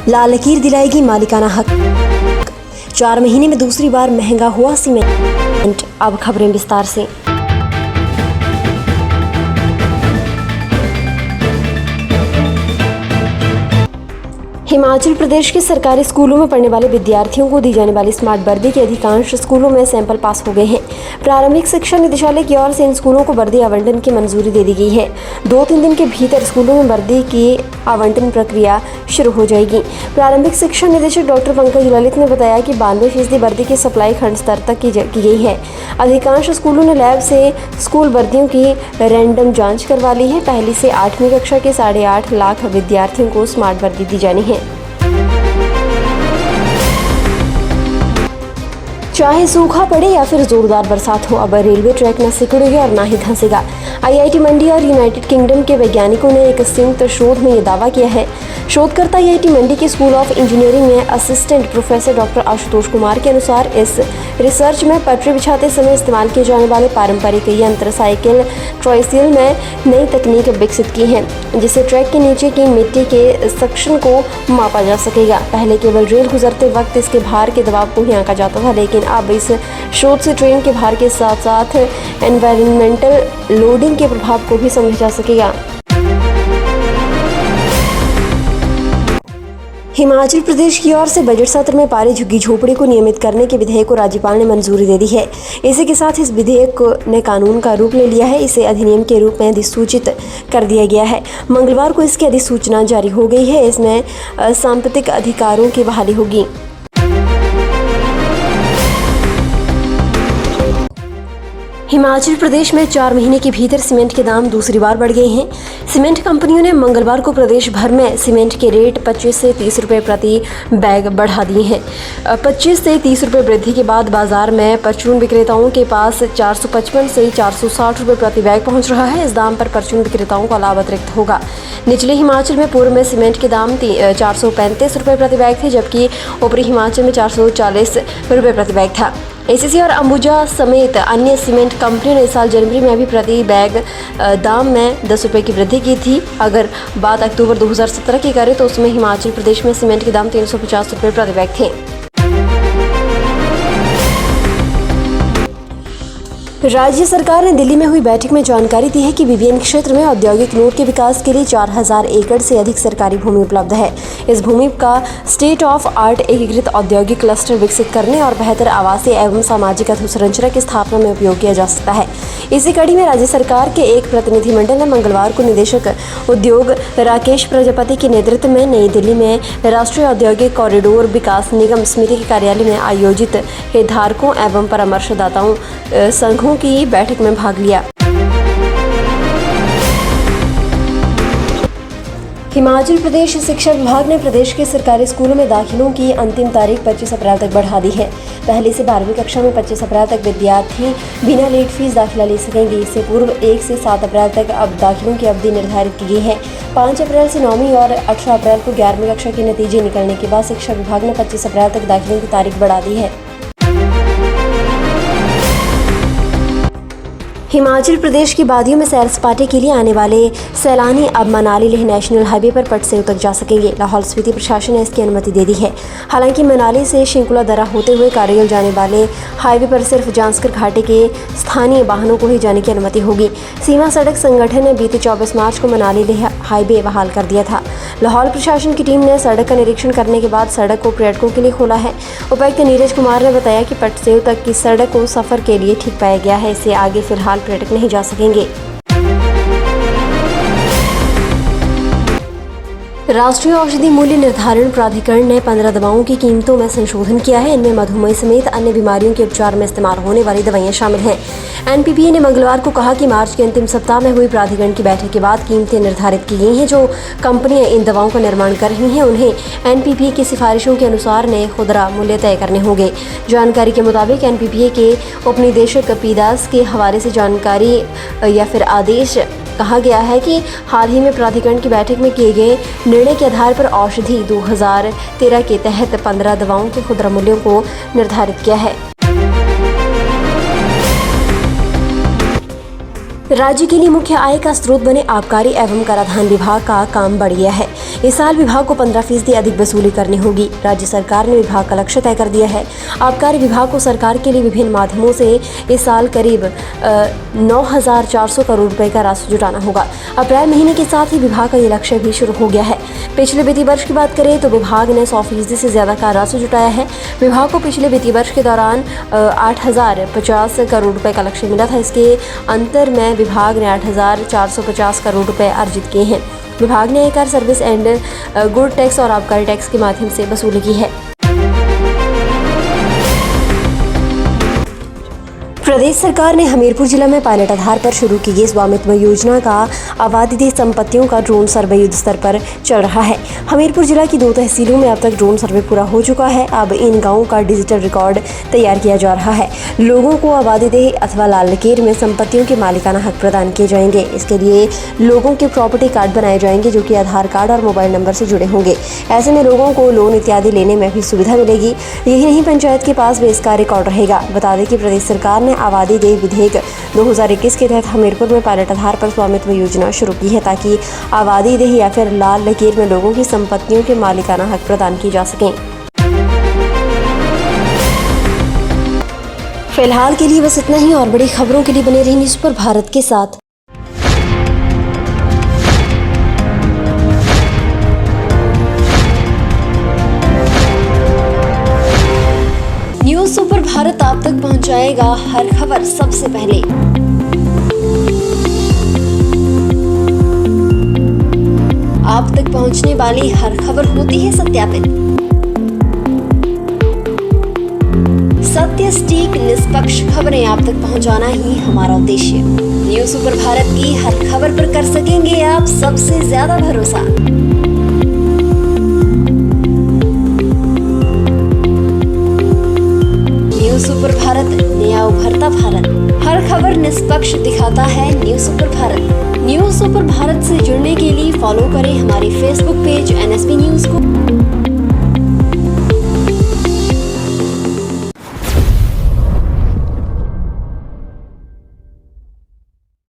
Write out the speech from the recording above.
लाल लकीर दिलाएगी मालिकाना हक। 4 महीने में दूसरी बार महंगा हुआ सीमेंट। अब खबरें विस्तार से। हिमाचल प्रदेश के सरकारी स्कूलों में पढ़ने वाले विद्यार्थियों को दी जाने वाली स्मार्ट वर्दी के अधिकांश स्कूलों में सैंपल पास हो गए हैं। प्रारंभिक शिक्षा निदेशालय की ओर से इन स्कूलों को वर्दी आवंटन की मंजूरी दे दी गई है। 2-3 दिन के भीतर स्कूलों में वर्दी की आवंटन प्रक्रिया शुरू हो जाएगी। प्रारंभिक शिक्षा निदेशक डॉक्टर पंकज ललित ने बताया कि 92% वर्दी की सप्लाई खंड स्तर तक की गई है। अधिकांश स्कूलों ने लैब से स्कूल वर्दियों की रैंडम जांच करवा ली है। पहली से 8वीं कक्षा के 8.5 लाख विद्यार्थियों को स्मार्ट वर्दी दी जानी है। चाहे सूखा पड़े या फिर जोरदार बरसात हो, अब रेलवे ट्रैक न सिकुड़ेगा और न ही धंसेगा। आईआईटी मंडी और यूनाइटेड किंगडम के वैज्ञानिकों ने एक संयुक्त शोध में ये दावा किया है। शोधकर्ता आईआईटी मंडी के स्कूल ऑफ इंजीनियरिंग में assistant professor doctor Ashutosh Kumar के अनुसार इस रिसर्च में पटरी बिछाते समय इस्तेमाल किए जाने वाले पारंपरिक यंत्र साइकिल ट्राइसिल में नई तकनीक विकसित की है, जिससे ट्रैक के नीचे की मिट्टी के सक्शन को मापा जा सकेगा। पहले केवल रेल गुजरते वक्त इसके भार के दबाव को ही आंका जाता था, लेकिन अब इस शोध से ट्रेन के भार के साथ साथ एनवायरमेंटल लोडिंग के प्रभाव को भी समझा जा सकेगा। हिमाचल प्रदेश की ओर से बजट सत्र में पारित झुग्गी झोपड़ी को नियमित करने के विधेयक को राज्यपाल ने मंजूरी दे दी है। इसी के साथ इस विधेयक ने कानून का रूप ले लिया है। इसे अधिनियम के रूप में अधिसूचित कर दिया गया है। मंगलवार को इसकी अधिसूचना जारी हो गई है। इसमें सांप्रदायिक अधिकारों की बहाली होगी। हिमाचल प्रदेश में 4 महीने के भीतर सीमेंट के दाम दूसरी बार बढ़ गए हैं। सीमेंट कंपनियों ने मंगलवार को प्रदेश भर में सीमेंट के रेट 25 से 30 रुपये प्रति बैग बढ़ा दिए हैं। 25 से 30 रुपये वृद्धि के बाद बाजार में परचून विक्रेताओं के पास 455 से 460 रुपये प्रति बैग पहुंच रहा है। इस दाम पर परचून विक्रेताओं का लाभ अतिरिक्त होगा। निचले हिमाचल में पूर्व में सीमेंट के दाम 435 रुपये प्रति बैग थे, जबकि ऊपरी हिमाचल में 440 रुपये प्रति बैग था। एसीसी और अंबुजा समेत अन्य सीमेंट कंपनियों ने इस साल जनवरी में भी प्रति बैग दाम में 10 रुपये की वृद्धि की थी। अगर बात अक्टूबर 2017 की करें तो उसमें हिमाचल प्रदेश में सीमेंट के दाम 350 रुपये प्रति बैग थे। राज्य सरकार ने दिल्ली में हुई बैठक में जानकारी दी है कि बीबीएन क्षेत्र में औद्योगिक नोड के विकास के लिए 4000 एकड़ से अधिक सरकारी भूमि उपलब्ध है। इस भूमि का स्टेट ऑफ आर्ट एकीकृत औद्योगिक क्लस्टर विकसित करने और बेहतर आवासीय एवं सामाजिक अधोसंरचना की स्थापना में उपयोग किया जा सकता है। इसी कड़ी में राज्य सरकार के एक प्रतिनिधिमंडल ने मंगलवार को निदेशक उद्योग राकेश प्रजापति के नेतृत्व में नई दिल्ली में राष्ट्रीय औद्योगिक कॉरिडोर विकास निगम समिति के कार्यालय में आयोजित हितधारकों एवं परामर्शदाताओं संघों की बैठक में भाग लिया। हिमाचल प्रदेश शिक्षा विभाग ने प्रदेश के सरकारी स्कूलों में दाखिलों की अंतिम तारीख 25 अप्रैल तक बढ़ा दी है। पहली से 12वीं कक्षा में 25 अप्रैल तक विद्यार्थी बिना लेट फीस दाखिला ले सकेंगे। इससे पूर्व 1 से 7 अप्रैल तक अब दाखिलों की अवधि निर्धारित की गई है। 5 अप्रैल से 9वीं और 18 अप्रैल को 11वीं कक्षा के नतीजे निकलने के बाद शिक्षा विभाग ने 25 अप्रैल तक दाखिलों की तारीख बढ़ा दी है। हिमाचल प्रदेश की वादियों में सैर सपाटे के लिए आने वाले सैलानी अब मनाली लेह नेशनल हाईवे पर पटसेऊ तक जा सकेंगे। लाहौल स्पीति प्रशासन ने इसकी अनुमति दे दी है। हालांकि मनाली से शिंकुला दर्रा होते हुए कारगिल जाने वाले हाईवे पर सिर्फ जांस्कर घाटी के स्थानीय वाहनों को ही जाने की अनुमति होगी। सीमा सड़क संगठन ने बीते 24 मार्च को मनाली लेह हाईवे बहाल कर दिया था। लाहौल प्रशासन की टीम ने सड़क का निरीक्षण करने के बाद सड़क को पर्यटकों के लिए खोला है। उपायुक्त नीरज कुमार ने बताया कि पटसेऊ तक की सड़क को सफर के लिए ठीक पाया गया है। इससे आगे फिलहाल पर्यटक नहीं जा सकेंगे। राष्ट्रीय औषधि मूल्य निर्धारण प्राधिकरण ने 15 दवाओं की कीमतों में संशोधन किया है। इनमें मधुमेह समेत अन्य बीमारियों के उपचार में इस्तेमाल होने वाली दवाइयां शामिल हैं। एनपीपीए ने मंगलवार को कहा कि मार्च के अंतिम सप्ताह में हुई प्राधिकरण की बैठक के बाद कीमतें निर्धारित की गई हैं। जो कंपनियां इन दवाओं का निर्माण कर रही हैं उन्हें एनपीपीए की सिफारिशों के अनुसार नए खुदरा मूल्य तय करने होंगे। जानकारी के मुताबिक एनपीपीए के उपनिदेशक पी दास के हवाले से जानकारी या फिर आदेश कहा गया है कि हाल ही में प्राधिकरण की बैठक में किए गए निर्णय के आधार पर औषधि 2013 के तहत 15 दवाओं के खुदरा मूल्यों को निर्धारित किया है। राज्य के लिए मुख्य आय का स्रोत बने आबकारी एवं कराधान विभाग का काम बढ़ गया है। इस साल विभाग को 15% अधिक वसूली करनी होगी। राज्य सरकार ने विभाग का लक्ष्य तय कर दिया है। आबकारी विभाग को सरकार के लिए विभिन्न माध्यमों से इस साल करीब 9,400 करोड़ रुपए का राशि जुटाना होगा। अप्रैल महीने के साथ ही विभाग का ये लक्ष्य भी शुरू हो गया है। पिछले वित्तीय वर्ष की बात करें तो विभाग ने 100% से ज्यादा का राशि जुटाया है। विभाग को पिछले वित्तीय वर्ष के दौरान 8,050 करोड़ रुपए का लक्ष्य मिला था। इसके अंतर में विभाग ने 8,450 करोड़ रुपए अर्जित किए हैं। विभाग ने आयकर, सर्विस एंड गुड टैक्स और आबकारी टैक्स के माध्यम से वसूली की है। प्रदेश सरकार ने हमीरपुर जिला में पायलट आधार पर शुरू की गई स्वामित्व योजना का आबादी संपत्तियों का ड्रोन सर्वे युद्ध स्तर पर चल रहा है। हमीरपुर जिला की 2 तहसीलों में अब तक ड्रोन सर्वे पूरा हो चुका है। अब इन गांवों का डिजिटल रिकॉर्ड तैयार किया जा रहा है। लोगों को आबादी अथवा लाल लकीर में संपत्तियों के मालिकाना हक प्रदान किए जाएंगे। इसके लिए लोगों के प्रॉपर्टी कार्ड बनाए जाएंगे जो कि आधार कार्ड और मोबाइल नंबर से जुड़े होंगे। ऐसे में लोगों को लोन इत्यादि लेने में भी सुविधा मिलेगी। यही नहीं, पंचायत के पास भी इसका रिकॉर्ड रहेगा। बता दें कि प्रदेश सरकार ने आबादी देह विधेयक 2021 के तहत हमीरपुर में पायलट आधार पर स्वामित्व योजना शुरू की है ताकि आबादी देह या फिर लाल लकीर में लोगों की संपत्तियों के मालिकाना हक प्रदान की जा सकें। फिलहाल के लिए बस इतना ही। और बड़ी खबरों के लिए बने रहिए न्यूज़ सुपर भारत के साथ। न्यूज़ सुपर भारत आप तक पहुंचाएगा हर खबर सबसे पहले। आप तक पहुंचने वाली हर खबर होती है सत्यापित। सत्य, सटीक, निष्पक्ष खबरें आप तक पहुंचाना ही हमारा उद्देश्य। न्यूज़ सुपर भारत की हर खबर पर कर सकेंगे आप सबसे ज्यादा भरोसा। न्यूज़ सुपर भारत, नया उभरता भारत। हर खबर निष्पक्ष दिखाता है news super Bharat. News super Bharat से जुड़ने के लिए फॉलो करें हमारे फेसबुक पेज NSP न्यूज़ को।